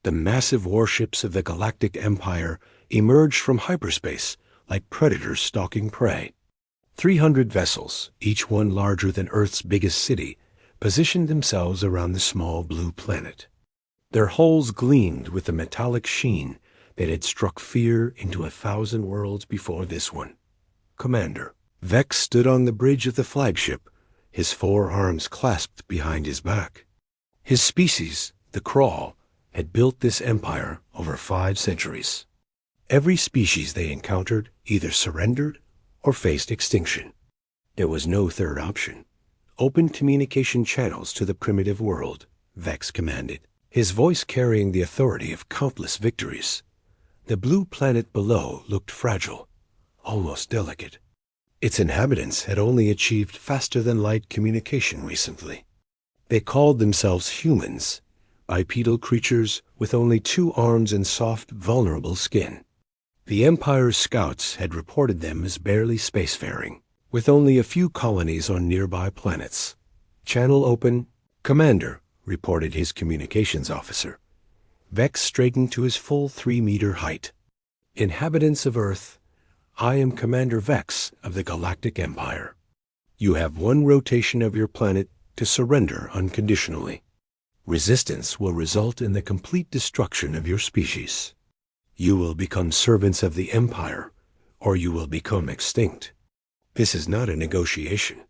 The massive warships of the Galactic Empire emerged from hyperspace like predators stalking prey. 300 vessels, each one larger than Earth's biggest city, positioned themselves around the small blue planet. Their hulls gleamed with the metallic sheen that had struck fear into 1,000 worlds before this one. Commander. Vex stood on the bridge of the flagship, his 4 arms clasped behind his back. His species, the Crawl, had built this empire over 5 centuries. Every species they encountered either surrendered or faced extinction. There was no third option. Open communication channels to the primitive world, Vex commanded, his voice carrying the authority of countless victories. The blue planet below looked fragile, almost delicate. Its inhabitants had only achieved faster-than-light communication recently. They called themselves humans, bipedal creatures with only 2 arms and soft, vulnerable skin. The Empire's scouts had reported them as barely spacefaring, with only a few colonies on nearby planets. Channel open. Commander, reported his communications officer. Vex straightened to his full 3-meter height. Inhabitants of Earth, I am Commander Vex of the Galactic Empire. You have 1 rotation of your planet to surrender unconditionally. Resistance will result in the complete destruction of your species. You will become servants of the Empire, or you will become extinct. This is not a negotiation.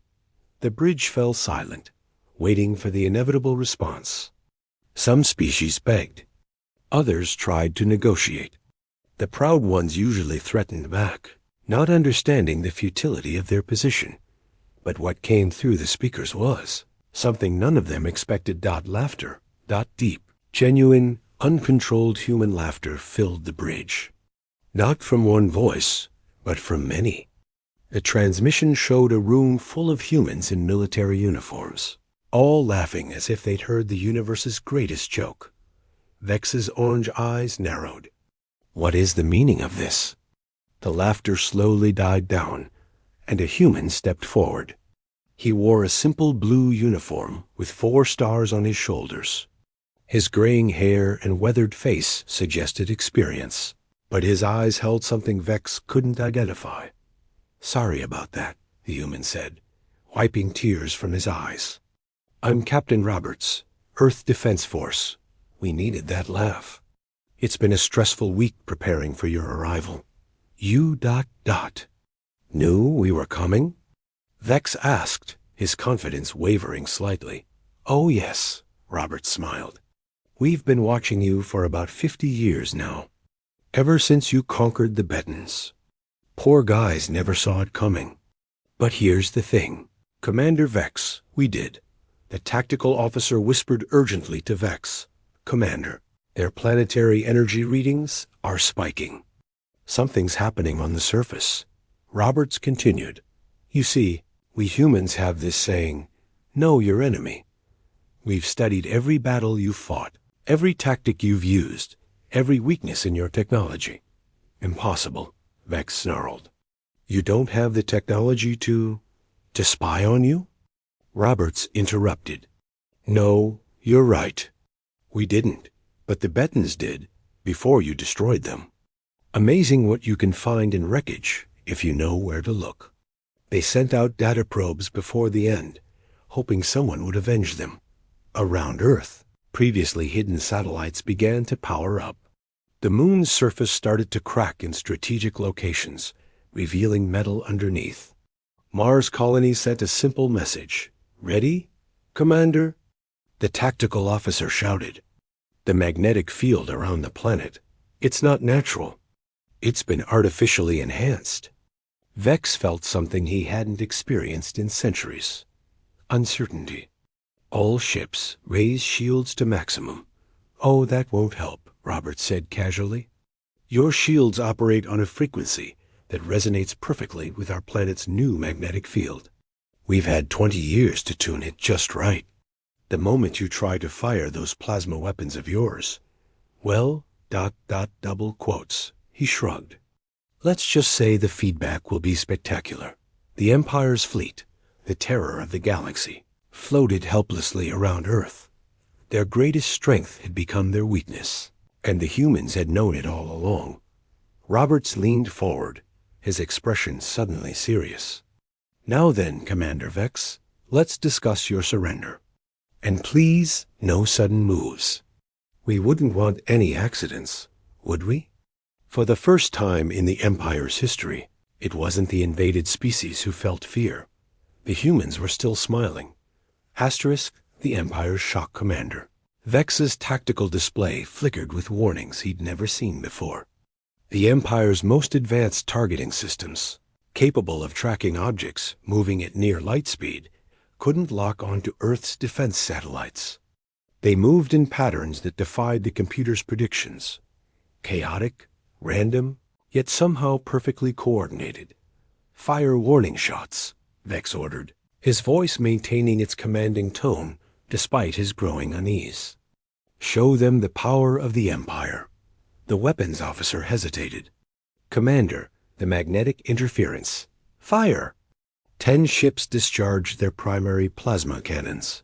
The bridge fell silent, waiting for the inevitable response. Some species begged. Others tried to negotiate. The proud ones usually threatened back, not understanding the futility of their position. But what came through the speakers was something none of them expected. Laughter. Deep, genuine, uncontrolled human laughter filled the bridge. Not from one voice, but from many. The transmission showed a room full of humans in military uniforms, all laughing as if they'd heard the universe's greatest joke. Vex's orange eyes narrowed. What is the meaning of this? The laughter slowly died down, and a human stepped forward. He wore a simple blue uniform with 4 stars on his shoulders. His graying hair and weathered face suggested experience, but his eyes held something Vex couldn't identify. Sorry about that, the human said, wiping tears from his eyes. I'm Captain Roberts, Earth Defense Force. We needed that laugh. It's been a stressful week preparing for your arrival. You ... Knew we were coming? Vex asked, his confidence wavering slightly. Oh yes, Roberts smiled. We've been watching you for about 50 years now. Ever since you conquered the Bettons. Poor guys never saw it coming. But here's the thing. Commander Vex, we did. The tactical officer whispered urgently to Vex. Commander, their planetary energy readings are spiking. Something's happening on the surface. Roberts continued. You see, we humans have this saying, know your enemy. We've studied every battle you've fought, every tactic you've used, every weakness in your technology. Impossible, Vex snarled. You don't have the technology to spy on you? Roberts interrupted. No, you're right. We didn't, but the Bettons did, before you destroyed them. Amazing what you can find in wreckage if you know where to look. They sent out data probes before the end, hoping someone would avenge them. Around Earth, previously hidden satellites began to power up. The moon's surface started to crack in strategic locations, revealing metal underneath. Mars colonies sent a simple message. Ready, Commander? The tactical officer shouted. The magnetic field around the planet. It's not natural. It's been artificially enhanced. Vex felt something he hadn't experienced in centuries. Uncertainty. All ships raise shields to maximum. Oh, that won't help, Roberts said casually. Your shields operate on a frequency that resonates perfectly with our planet's new magnetic field. We've had 20 years to tune it just right. The moment you try to fire those plasma weapons of yours, well, ... double quotes, he shrugged. Let's just say the feedback will be spectacular. The Empire's fleet, the terror of the galaxy, floated helplessly around Earth. Their greatest strength had become their weakness. And the humans had known it all along. Roberts leaned forward, his expression suddenly serious. "Now then, Commander Vex, let's discuss your surrender. And please, no sudden moves. We wouldn't want any accidents, would we?" For the first time in the Empire's history, it wasn't the invaded species who felt fear. The humans were still smiling. Asterisk, the Empire's shock commander. Vex's tactical display flickered with warnings he'd never seen before. The Empire's most advanced targeting systems, capable of tracking objects moving at near light speed, couldn't lock onto Earth's defense satellites. They moved in patterns that defied the computer's predictions. Chaotic, random, yet somehow perfectly coordinated. "Fire warning shots," Vex ordered, his voice maintaining its commanding tone despite his growing unease. "Show them the power of the Empire." The weapons officer hesitated. "Commander, the magnetic interference. Fire!" 10 ships discharged their primary plasma cannons.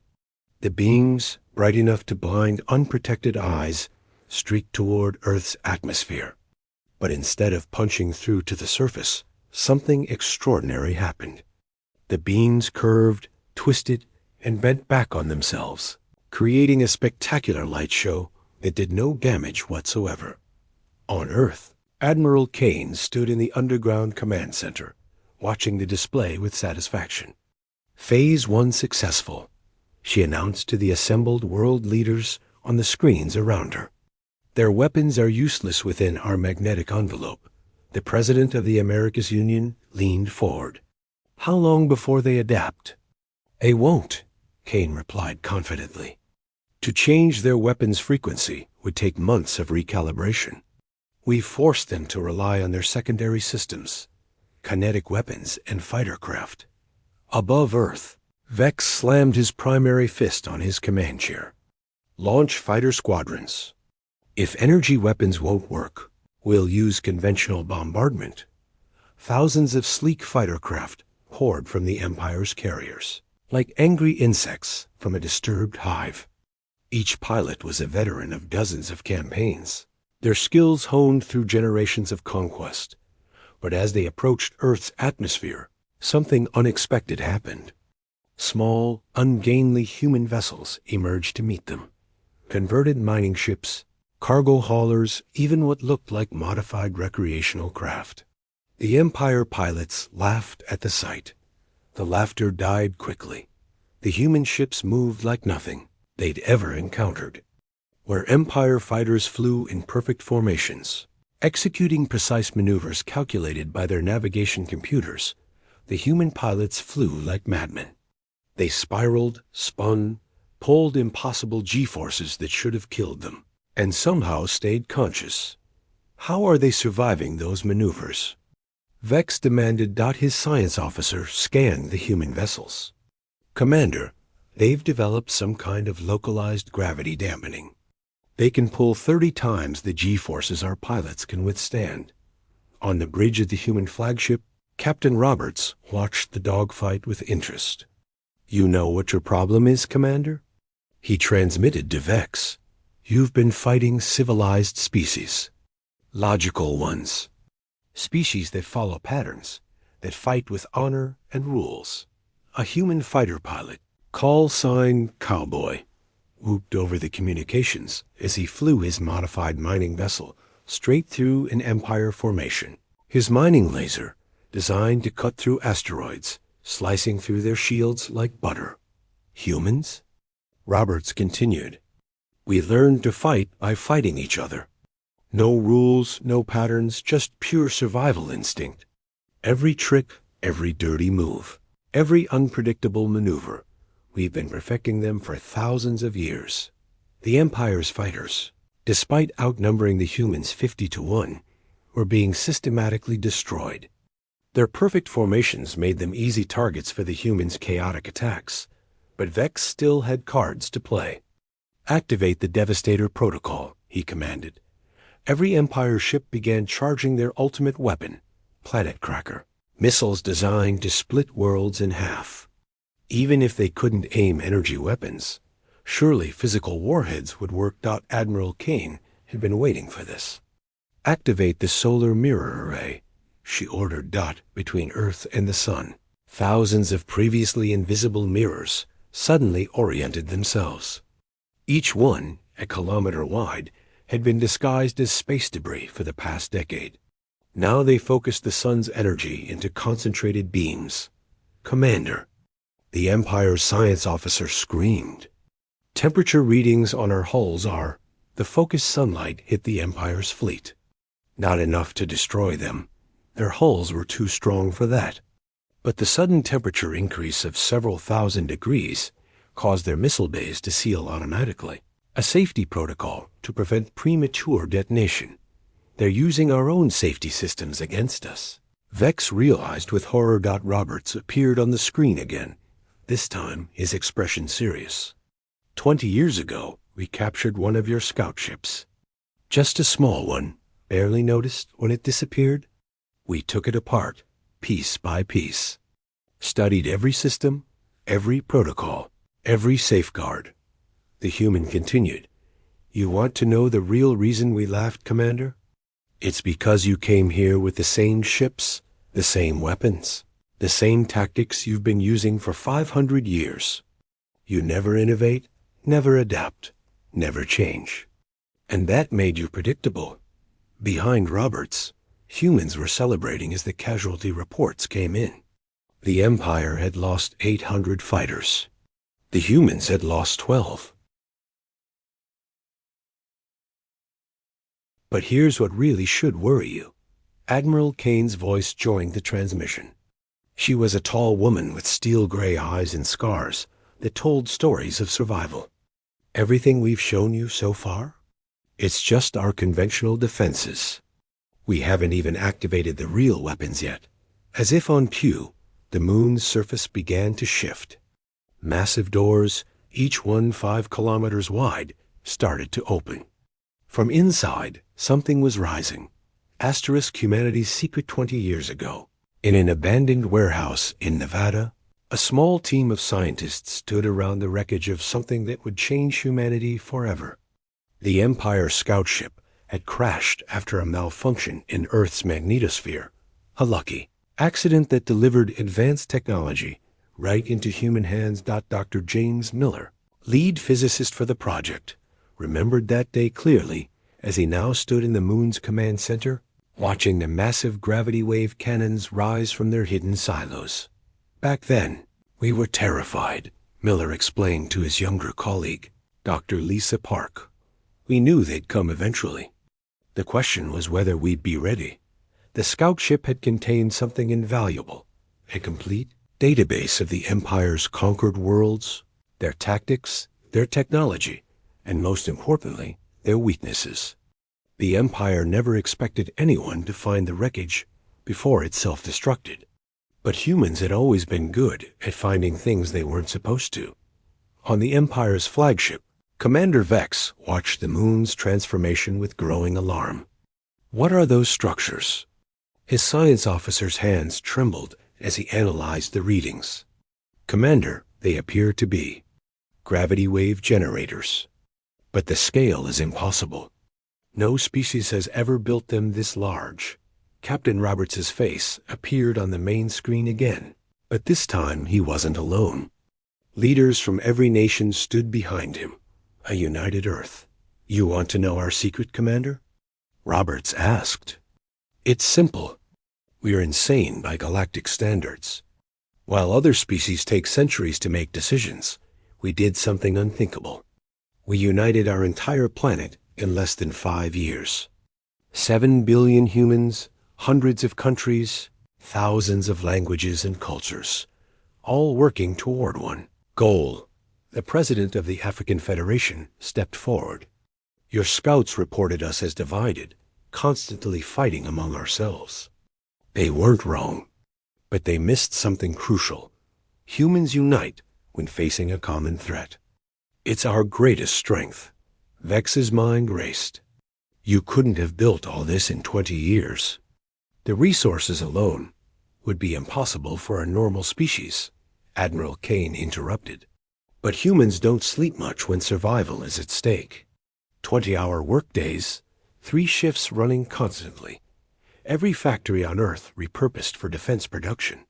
The beams, bright enough to blind unprotected eyes, streaked toward Earth's atmosphere. But instead of punching through to the surface, something extraordinary happened. The beams curved, twisted, and bent back on themselves, creating a spectacular light show that did no damage whatsoever. On Earth, Admiral Kane stood in the underground command center, watching the display with satisfaction. "Phase 1 successful," she announced to the assembled world leaders on the screens around her. "Their weapons are useless within our magnetic envelope." The President of the Americas Union leaned forward. "How long before they adapt?" "They won't," Kane replied confidently. "To change their weapons frequency would take months of recalibration. We've forced them to rely on their secondary systems, kinetic weapons and fighter craft. Above Earth, Vex slammed his primary fist on his command chair. "Launch fighter squadrons. If energy weapons won't work, we'll use conventional bombardment." Thousands of sleek fighter craft poured from the Empire's carriers, like angry insects from a disturbed hive. Each pilot was a veteran of dozens of campaigns, their skills honed through generations of conquest. But as they approached Earth's atmosphere, something unexpected happened. Small, ungainly human vessels emerged to meet them. Converted mining ships, cargo haulers, even what looked like modified recreational craft. The Empire pilots laughed at the sight. The laughter died quickly. The human ships moved like nothing they'd ever encountered. Where Empire fighters flew in perfect formations, executing precise maneuvers calculated by their navigation computers, the human pilots flew like madmen. They spiraled, spun, pulled impossible G-forces that should have killed them, and somehow stayed conscious. How are they surviving those maneuvers? Vex demanded. His science officer scanned the human vessels. "Commander, they've developed some kind of localized gravity dampening. They can pull 30 times the G-forces our pilots can withstand." On the bridge of the human flagship, Captain Roberts watched the dogfight with interest. "You know what your problem is, Commander?" He transmitted to Vex. "You've been fighting civilized species. Logical ones. Species that follow patterns, that fight with honor and rules." A human fighter pilot, call sign Cowboy, whooped over the communications as he flew his modified mining vessel straight through an Empire formation. His mining laser, designed to cut through asteroids, slicing through their shields like butter. Humans? Roberts continued. "We learned to fight by fighting each other. No rules, no patterns, just pure survival instinct. Every trick, every dirty move, every unpredictable maneuver. We've been perfecting them for thousands of years." The Empire's fighters, despite outnumbering the humans 50-1, were being systematically destroyed. Their perfect formations made them easy targets for the humans' chaotic attacks, but Vex still had cards to play. "Activate the Devastator protocol," he commanded. Every Empire ship began charging their ultimate weapon, Planet Cracker, missiles designed to split worlds in half. Even if they couldn't aim energy weapons, surely physical warheads would work. Admiral Kane had been waiting for this. Activate the solar mirror array, she ordered Dot between Earth and the sun. Thousands of previously invisible mirrors suddenly oriented themselves. Each one, a kilometer wide, had been disguised as space debris for the past decade. Now they focused the sun's energy into concentrated beams. "Commander," the Empire's science officer screamed. "Temperature readings on our hulls are—" The focused sunlight hit the Empire's fleet. Not enough to destroy them. Their hulls were too strong for that. But the sudden temperature increase of several thousand degrees caused their missile bays to seal automatically, a safety protocol to prevent premature detonation. "They're using our own safety systems against us." Vex realized with horror. Roberts appeared on the screen again, this time his expression serious. 20 years ago, we captured one of your scout ships. Just a small one, barely noticed when it disappeared. We took it apart, piece by piece. Studied every system, every protocol, every safeguard. The human continued. "You want to know the real reason we laughed, Commander? It's because you came here with the same ships, the same weapons, the same tactics you've been using for 500 years. You never innovate, never adapt, never change. And that made you predictable." Behind Roberts, humans were celebrating as the casualty reports came in. The Empire had lost 800 fighters. The humans had lost 12. But here's what really should worry you. Admiral Kane's voice joined the transmission. She was a tall woman with steel-gray eyes and scars that told stories of survival. "Everything we've shown you so far? It's just our conventional defenses. We haven't even activated the real weapons yet." As if on cue, the moon's surface began to shift. Massive doors, each one 5 kilometers wide, started to open. From inside, something was rising. Humanity's secret 20 years ago. In an abandoned warehouse in Nevada, a small team of scientists stood around the wreckage of something that would change humanity forever. The Empire scout ship had crashed after a malfunction in Earth's magnetosphere, a lucky accident that delivered advanced technology right into human hands. Dr. James Miller, lead physicist for the project, remembered that day clearly as he now stood in the moon's command center, watching the massive gravity wave cannons rise from their hidden silos. "Back then, we were terrified," Miller explained to his younger colleague, Dr. Lisa Park. "We knew they'd come eventually. The question was whether we'd be ready." The scout ship had contained something invaluable, a complete database of the Empire's conquered worlds, their tactics, their technology, and most importantly, their weaknesses. The Empire never expected anyone to find the wreckage before it self-destructed. But humans had always been good at finding things they weren't supposed to. On the Empire's flagship, Commander Vex watched the moon's transformation with growing alarm. "What are those structures?" His science officer's hands trembled as he analyzed the readings. "Commander, they appear to be gravity wave generators. But the scale is impossible. No species has ever built them this large." Captain Roberts's face appeared on the main screen again, but this time he wasn't alone. Leaders from every nation stood behind him, a united Earth. "You want to know our secret, Commander?" Roberts asked. "It's simple. We're insane by galactic standards. While other species take centuries to make decisions, we did something unthinkable. We united our entire planet in less than 5 years. 7 billion humans, hundreds of countries, thousands of languages and cultures, all working toward one goal." The president of the African Federation stepped forward. "Your scouts reported us as divided, constantly fighting among ourselves. They weren't wrong, but they missed something crucial. Humans unite when facing a common threat. It's our greatest strength." Vex's mind raced. "You couldn't have built all this in 20 years. The resources alone would be impossible for a normal species," Admiral Kane interrupted. "But humans don't sleep much when survival is at stake. 20-hour workdays, 3 shifts running constantly. Every factory on Earth repurposed for defense production.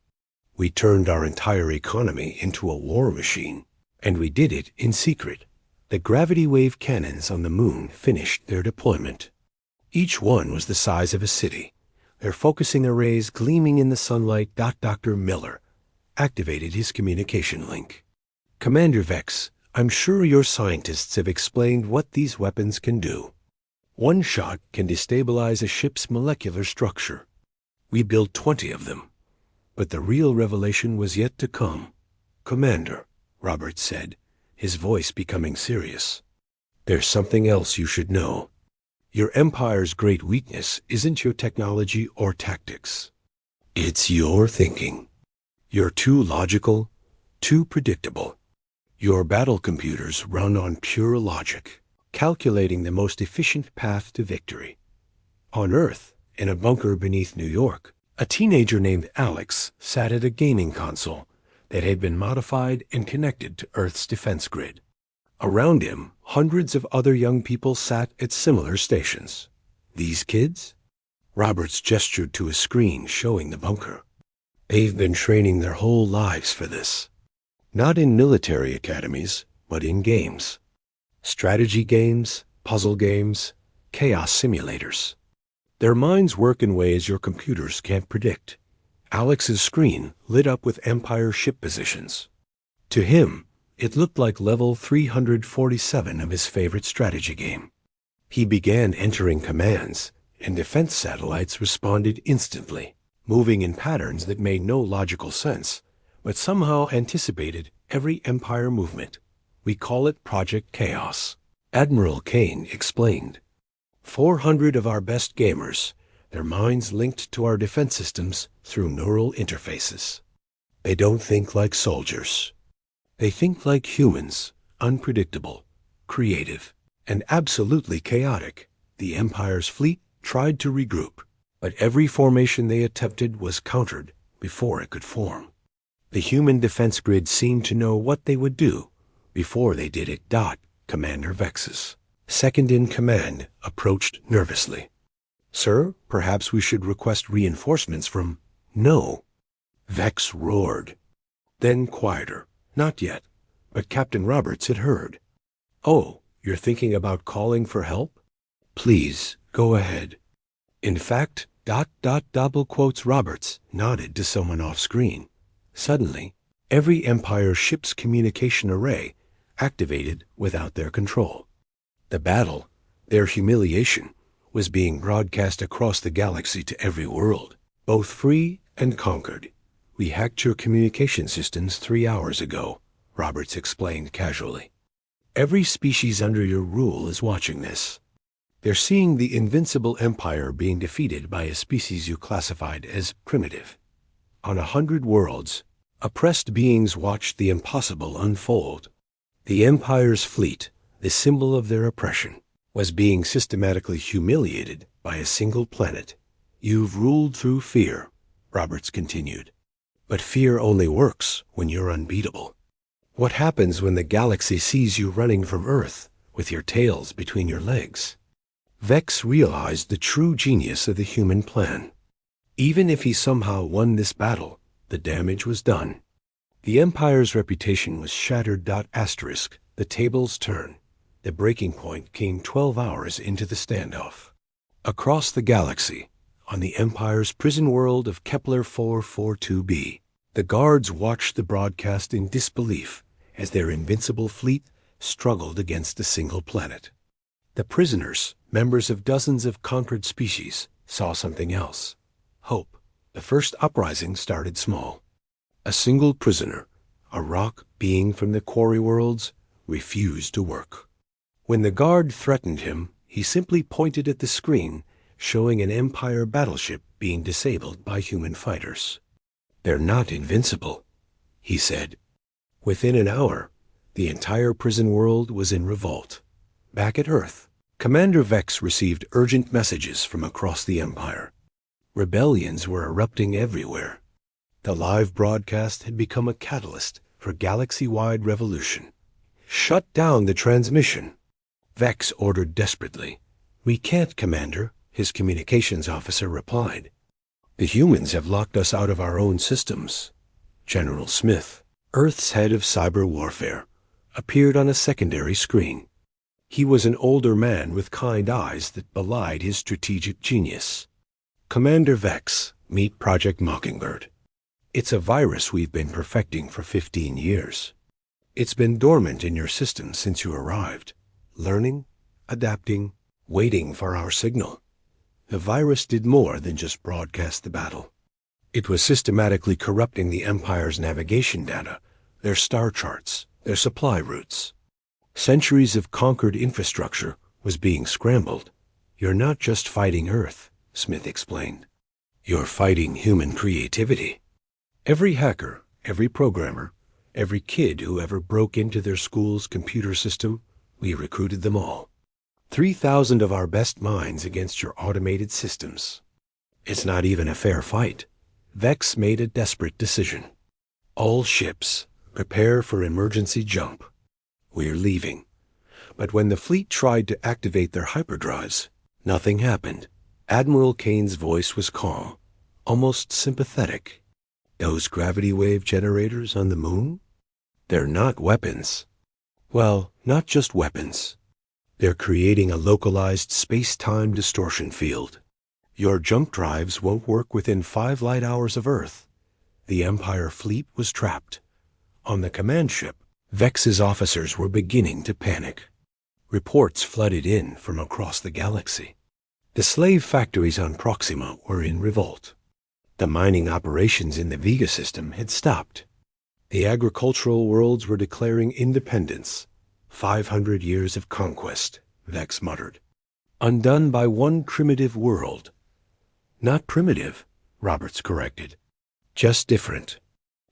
We turned our entire economy into a war machine, and we did it in secret. The gravity wave cannons on the moon finished their deployment. Each one was the size of a city, their focusing arrays gleaming in the sunlight. Dr. Miller activated his communication link. Commander Vex, I'm sure your scientists have explained what these weapons can do. One shot can destabilize a ship's molecular structure. We built 20 of them. But the real revelation was yet to come. Commander, Roberts said, his voice becoming serious. There's something else you should know. Your Empire's great weakness isn't your technology or tactics. It's your thinking. You're too logical, too predictable. Your battle computers run on pure logic, calculating the most efficient path to victory. On Earth, in a bunker beneath New York, a teenager named Alex sat at a gaming console that had been modified and connected to Earth's defense grid. Around him, hundreds of other young people sat at similar stations. These kids? Roberts gestured to a screen showing the bunker. They've been training their whole lives for this. Not in military academies, but in games. Strategy games, puzzle games, chaos simulators. Their minds work in ways your computers can't predict. Alex's screen lit up with Empire ship positions. To him, it looked like level 347 of his favorite strategy game. He began entering commands, and defense satellites responded instantly, moving in patterns that made no logical sense, but somehow anticipated every Empire movement. We call it Project Chaos. Admiral Kane explained. 400 of our best gamers, their minds linked to our defense systems through neural interfaces. They don't think like soldiers. They think like humans, unpredictable, creative, and absolutely chaotic. The Empire's fleet tried to regroup, but every formation they attempted was countered before it could form. The human defense grid seemed to know what they would do before they did it. Commander Vex's second-in-command approached nervously. Sir, perhaps we should request reinforcements from... No. Vex roared. Then quieter. Not yet. But Captain Roberts had heard. Oh, you're thinking about calling for help? Please, go ahead. In fact, ... double quotes Roberts nodded to someone off screen. Suddenly, every Empire ship's communication array activated without their control. The battle, their humiliation, was being broadcast across the galaxy to every world, both free and conquered. We hacked your communication systems 3 hours ago, Roberts explained casually. Every species under your rule is watching this. They're seeing the invincible Empire being defeated by a species you classified as primitive. On 100 worlds, oppressed beings watched the impossible unfold. The Empire's fleet, the symbol of their oppression, was being systematically humiliated by a single planet. You've ruled through fear, Roberts continued. But fear only works when you're unbeatable. What happens when the galaxy sees you running from Earth with your tails between your legs? Vex realized the true genius of the human plan. Even if he somehow won this battle, the damage was done. The Empire's reputation was shattered. The tables turn. The breaking point came 12 hours into the standoff. Across the galaxy, on the Empire's prison world of Kepler 442b, the guards watched the broadcast in disbelief as their invincible fleet struggled against a single planet. The prisoners, members of dozens of conquered species, saw something else. Hope. The first uprising started small. A single prisoner, a rock being from the quarry worlds, refused to work. When the guard threatened him, he simply pointed at the screen, showing an Empire battleship being disabled by human fighters. They're not invincible, he said. Within an hour, the entire prison world was in revolt. Back at Earth, Commander Vex received urgent messages from across the Empire. Rebellions were erupting everywhere. The live broadcast had become a catalyst for galaxy-wide revolution. Shut down the transmission. Vex ordered desperately. "We can't, Commander," his communications officer replied. "The humans have locked us out of our own systems." General Smith, Earth's head of cyber warfare, appeared on a secondary screen. He was an older man with kind eyes that belied his strategic genius. "Commander Vex, meet Project Mockingbird. It's a virus we've been perfecting for 15 years. It's been dormant in your system since you arrived, learning, adapting, waiting for our signal. The virus did more than just broadcast the battle. It was systematically corrupting the Empire's navigation data, their star charts, their supply routes. Centuries of conquered infrastructure was being scrambled. You're not just fighting Earth," Smith explained. "You're fighting human creativity. Every hacker, every programmer, every kid who ever broke into their school's computer system, we recruited them all. 3,000 of our best minds against your automated systems. It's not even a fair fight." Vex made a desperate decision. "All ships, prepare for emergency jump. We're leaving." But when the fleet tried to activate their hyperdrives, nothing happened. Admiral Kane's voice was calm, almost sympathetic. "Those gravity wave generators on the moon? They're not weapons. Well, not just weapons. They're creating a localized space-time distortion field. Your jump drives won't work within 5 light hours of Earth." The Empire fleet was trapped. On the command ship, Vex's officers were beginning to panic. Reports flooded in from across the galaxy. The slave factories on Proxima were in revolt. The mining operations in the Vega system had stopped. The agricultural worlds were declaring independence. 500 years of conquest, Vex muttered. Undone by one primitive world. "Not primitive," Roberts corrected. "Just different.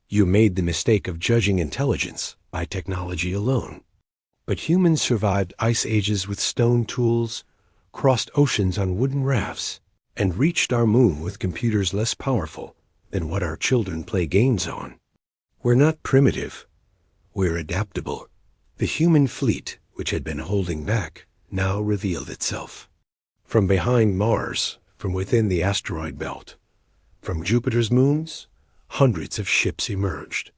You made the mistake of judging intelligence by technology alone. But humans survived ice ages with stone tools, crossed oceans on wooden rafts, and reached our moon with computers less powerful than what our children play games on. We're not primitive. We're adaptable." The human fleet, which had been holding back, now revealed itself. From behind Mars, from within the asteroid belt, from Jupiter's moons, hundreds of ships emerged.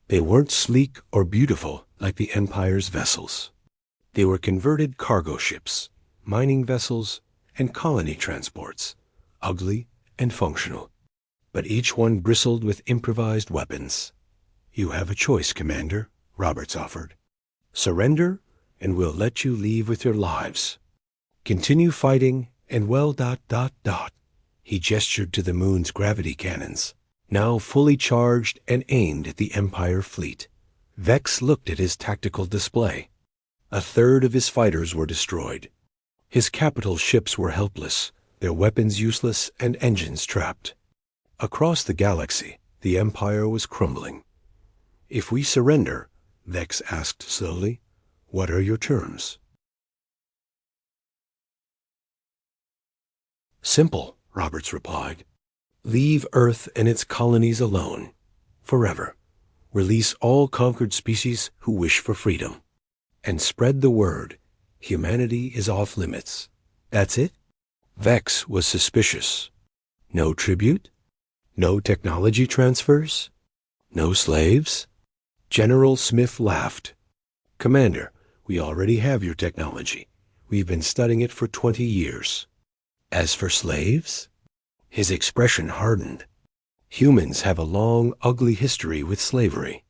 They weren't sleek or beautiful like the Empire's vessels. They were converted cargo ships, mining vessels, and colony transports, ugly and functional. But each one bristled with improvised weapons. "You have a choice, Commander," Roberts offered. "Surrender, and we'll let you leave with your lives. Continue fighting, and well... He gestured to the moon's gravity cannons, now fully charged and aimed at the Empire fleet. Vex looked at his tactical display. 1/3 of his fighters were destroyed. His capital ships were helpless, their weapons useless and engines trapped. Across the galaxy, the Empire was crumbling. "If we surrender," Vex asked slowly, "what are your terms?" "Simple," Roberts replied. "Leave Earth and its colonies alone. Forever. Release all conquered species who wish for freedom. And spread the word. Humanity is off limits. That's it?" Vex was suspicious. "No tribute? No technology transfers? No slaves?" General Smith laughed. "Commander, we already have your technology. We've been studying it for 20 years. As for slaves?" His expression hardened. "Humans have a long, ugly history with slavery.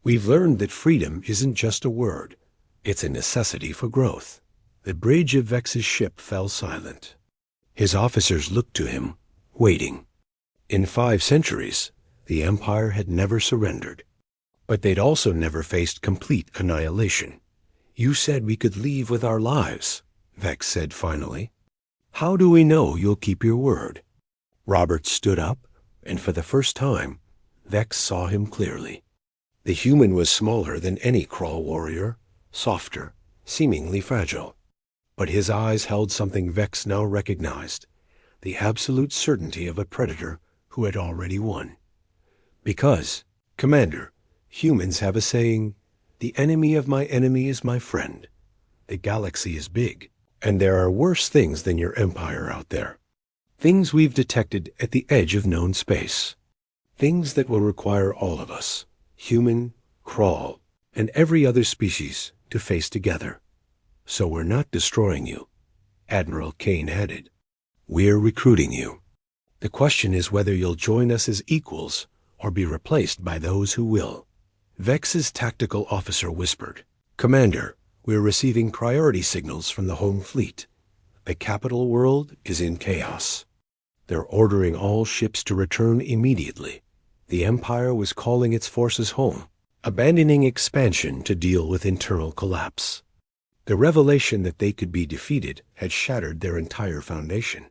We've learned that freedom isn't just a word. It's a necessity for growth." The bridge of Vex's ship fell silent. His officers looked to him, waiting. In 5 centuries, the Empire had never surrendered. But they'd also never faced complete annihilation. "You said we could leave with our lives," Vex said finally. "How do we know you'll keep your word?" Robert stood up, and for the first time, Vex saw him clearly. The human was smaller than any crawl warrior, softer, seemingly fragile. But his eyes held something Vex now recognized, the absolute certainty of a predator who had already won. "Because, Commander, humans have a saying, 'The enemy of my enemy is my friend.' The galaxy is big, and there are worse things than your empire out there. Things we've detected at the edge of known space. Things that will require all of us, human, crawl, and every other species, to face together. So we're not destroying you, Admiral Kane added. We're recruiting you. The question is whether you'll join us as equals or be replaced by those who will. Vex's tactical officer whispered, Commander, we're receiving priority signals from the home fleet. The capital world is in chaos. They're ordering all ships to return immediately. The Empire was calling its forces home, abandoning expansion to deal with internal collapse. The revelation that they could be defeated had shattered their entire foundation.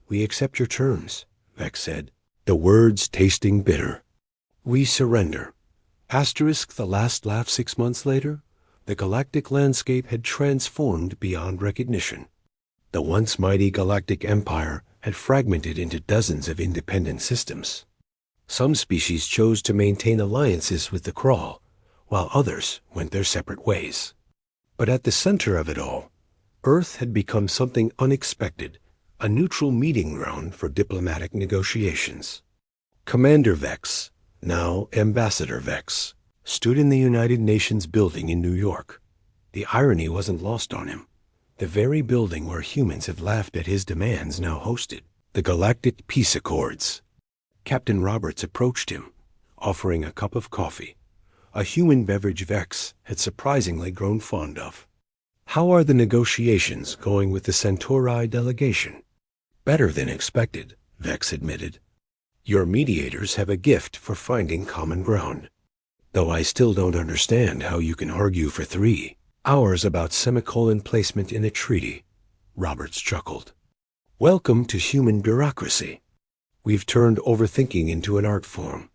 We accept your terms, Vex said, the words tasting bitter. We surrender. Asterisk the last laugh 6 months later, the galactic landscape had transformed beyond recognition. The once mighty galactic empire had fragmented into dozens of independent systems. Some species chose to maintain alliances with the Crawl, while others went their separate ways. But at the center of it all, Earth had become something unexpected, a neutral meeting ground for diplomatic negotiations. Commander Vex, now Ambassador Vex, stood in the United Nations building in New York. The irony wasn't lost on him. The very building where humans had laughed at his demands now hosted the Galactic Peace Accords. Captain Roberts approached him, offering a cup of coffee, a human beverage Vex had surprisingly grown fond of. How are the negotiations going with the Centauri delegation? Better than expected, Vex admitted. Your mediators have a gift for finding common ground. Though I still don't understand how you can argue for 3 hours about semicolon placement in a treaty, Roberts chuckled. Welcome to human bureaucracy. We've turned overthinking into an art form.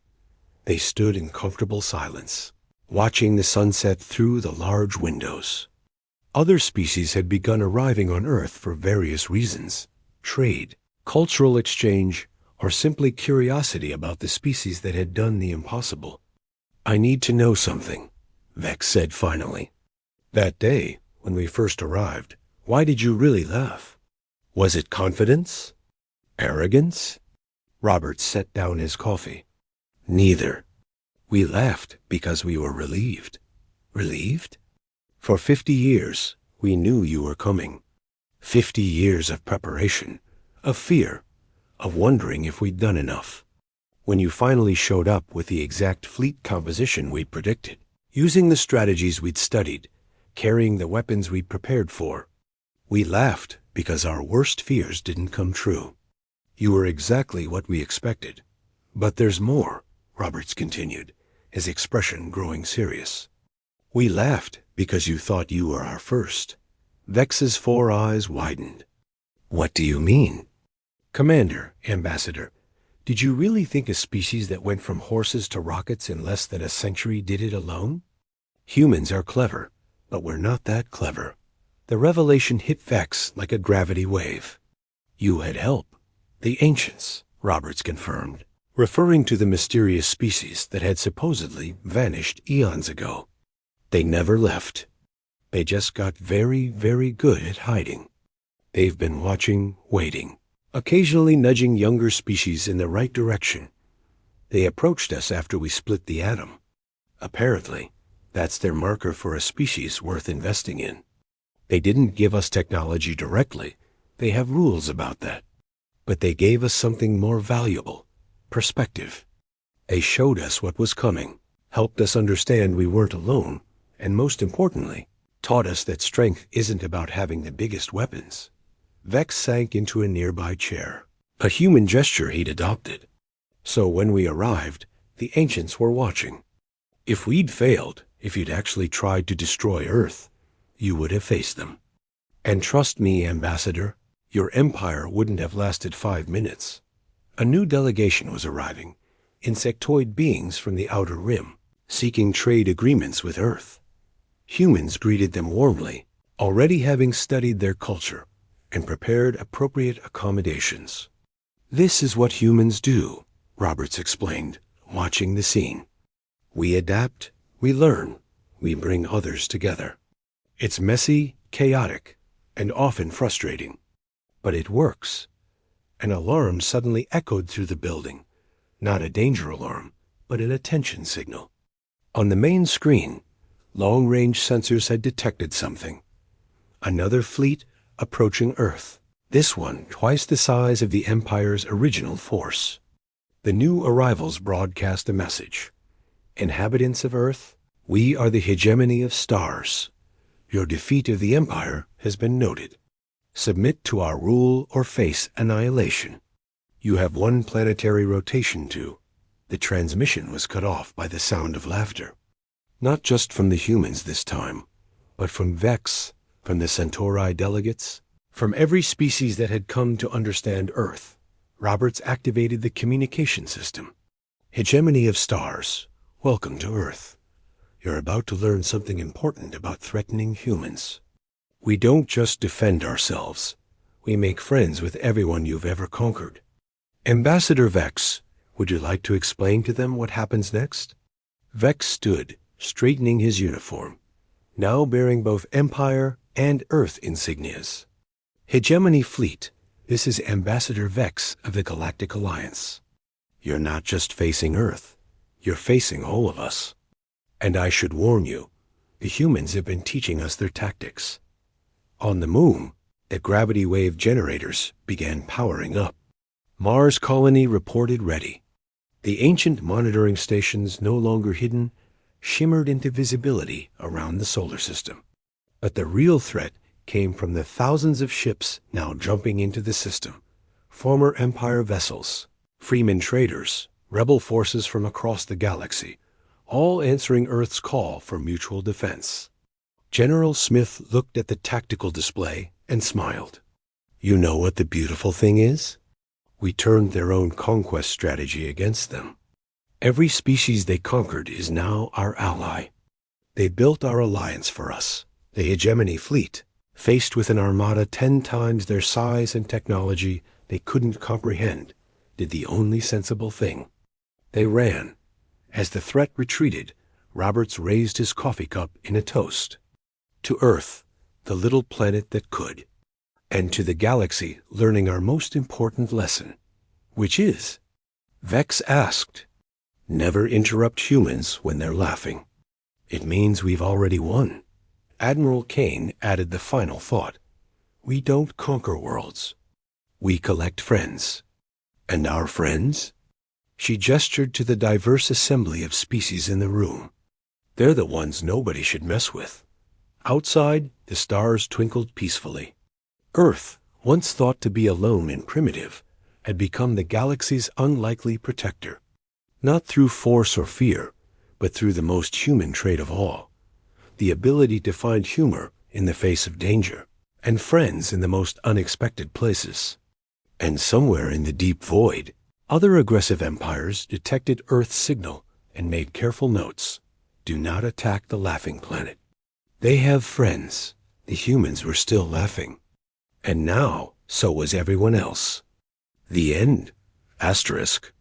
They stood in comfortable silence, watching the sunset through the large windows. Other species had begun arriving on Earth for various reasons: trade, cultural exchange, or simply curiosity about the species that had done the impossible. I need to know something, Vex said finally. That day, when we first arrived, why did you really laugh? Was it confidence? Arrogance? Roberts set down his coffee. Neither. We laughed because we were relieved. Relieved? For 50 years, we knew you were coming. 50 years of preparation, of fear, of wondering if we'd done enough. When you finally showed up with the exact fleet composition we'd predicted, using the strategies we'd studied, carrying the weapons we'd prepared for, we laughed because our worst fears didn't come true. You were exactly what we expected. But there's more, Roberts continued, his expression growing serious. We laughed because you thought you were our first. Vex's 4 eyes widened. What do you mean? Commander, Ambassador, did you really think a species that went from horses to rockets in less than a century did it alone? Humans are clever, but we're not that clever. The revelation hit Vex like a gravity wave. You had help. The ancients, Roberts confirmed, referring to the mysterious species that had supposedly vanished eons ago. They never left. They just got very, very good at hiding. They've been watching, waiting, occasionally nudging younger species in the right direction. They approached us after we split the atom. Apparently, that's their marker for a species worth investing in. They didn't give us technology directly. They have rules about that. But they gave us something more valuable: perspective. They showed us what was coming, helped us understand we weren't alone, and most importantly, taught us that strength isn't about having the biggest weapons. Vex sank into a nearby chair, a human gesture he'd adopted. So when we arrived, the ancients were watching. If we'd failed, if you'd actually tried to destroy Earth, you would have faced them. And trust me, Ambassador, your empire wouldn't have lasted 5 minutes. A new delegation was arriving, insectoid beings from the outer rim, seeking trade agreements with Earth. Humans greeted them warmly, already having studied their culture and prepared appropriate accommodations. This is what humans do, Roberts explained, watching the scene. We adapt, we learn, we bring others together. It's messy, chaotic, and often frustrating. But it works. An alarm suddenly echoed through the building. Not a danger alarm, but an attention signal. On the main screen, long-range sensors had detected something. Another fleet approaching Earth. This one twice the size of the Empire's original force. The new arrivals broadcast a message. Inhabitants of Earth, we are the hegemony of stars. Your defeat of the Empire has been noted. Submit to our rule or face annihilation. You have one planetary rotation to. The transmission was cut off by the sound of laughter. Not just from the humans this time, but from Vex, from the Centauri delegates, from every species that had come to understand Earth. Roberts activated the communication system. Hegemony of stars, welcome to Earth. You're about to learn something important about threatening humans. We don't just defend ourselves. We make friends with everyone you've ever conquered. Ambassador Vex, would you like to explain to them what happens next? Vex stood, straightening his uniform, now bearing both Empire and Earth insignias. Hegemony Fleet, this is Ambassador Vex of the Galactic Alliance. You're not just facing Earth, you're facing all of us. And I should warn you, the humans have been teaching us their tactics. On the moon, the gravity wave generators began powering up. Mars colony reported ready. The ancient monitoring stations, no longer hidden, shimmered into visibility around the solar system. But the real threat came from the thousands of ships now jumping into the system. Former Empire vessels, Freeman traders, rebel forces from across the galaxy, all answering Earth's call for mutual defense. General Smith looked at the tactical display and smiled. You know what the beautiful thing is? We turned their own conquest strategy against them. Every species they conquered is now our ally. They built our alliance for us. The Hegemony Fleet, faced with an armada 10 times their size and technology they couldn't comprehend, did the only sensible thing. They ran. As the threat retreated, Roberts raised his coffee cup in a toast. To Earth, the little planet that could. And to the galaxy learning our most important lesson. Which is? Vex asked. Never interrupt humans when they're laughing. It means we've already won. Admiral Kane added the final thought. We don't conquer worlds. We collect friends. And our friends? She gestured to the diverse assembly of species in the room. They're the ones nobody should mess with. Outside, the stars twinkled peacefully. Earth, once thought to be alone and primitive, had become the galaxy's unlikely protector. Not through force or fear, but through the most human trait of all, the ability to find humor in the face of danger, and friends in the most unexpected places. And somewhere in the deep void, other aggressive empires detected Earth's signal and made careful notes. Do not attack the laughing planet. They have friends. The humans were still laughing. And now, so was everyone else. The end. Asterisk.